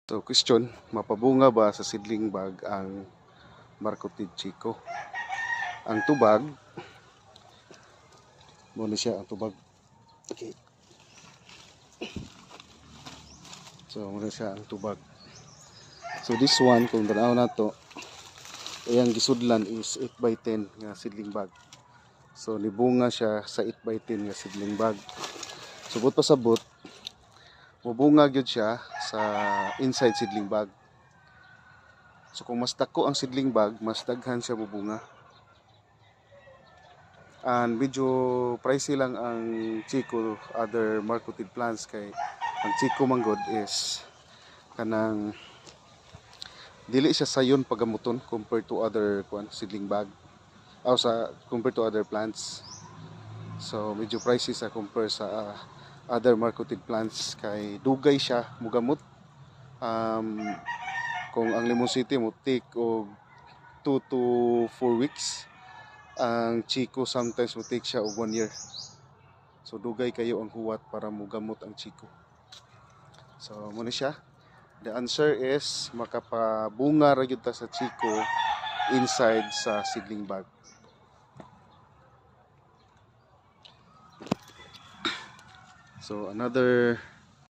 So question, mapabunga ba sa seedling bag ang Marcotid Chico? Ang tubag, muna siya ang tubag. Okay. So muna siya ang tubag. So this one, kung tanaw na to, ang gisudlan is 8x10 nga seedling bag. So nibunga siya sa 8x10 nga seedling bag. Subot pa sabot, mubunga gyud siya sa inside seedling bag. So kung mas dako ang seedling bag, mas daghan siya mubunga. And medyo pricey lang ang Chico other Marcotid plants, kay ang Chico manggod is kanang dili siya sayon pagamuton compared to other seedling bag compared to other plants. So medyo pricey sa compare sa other Marcotid plants, kay dugay siya mugamot. Kung ang Limon City mo take og 2 to 4 weeks, ang Chico sometimes mo take siya og 1 year. So dugay kayo ang huwat para mugamot ang Chico. So muna siya. The answer is makapabunga ra gyud ta sa Chico inside sa seedling bag. So another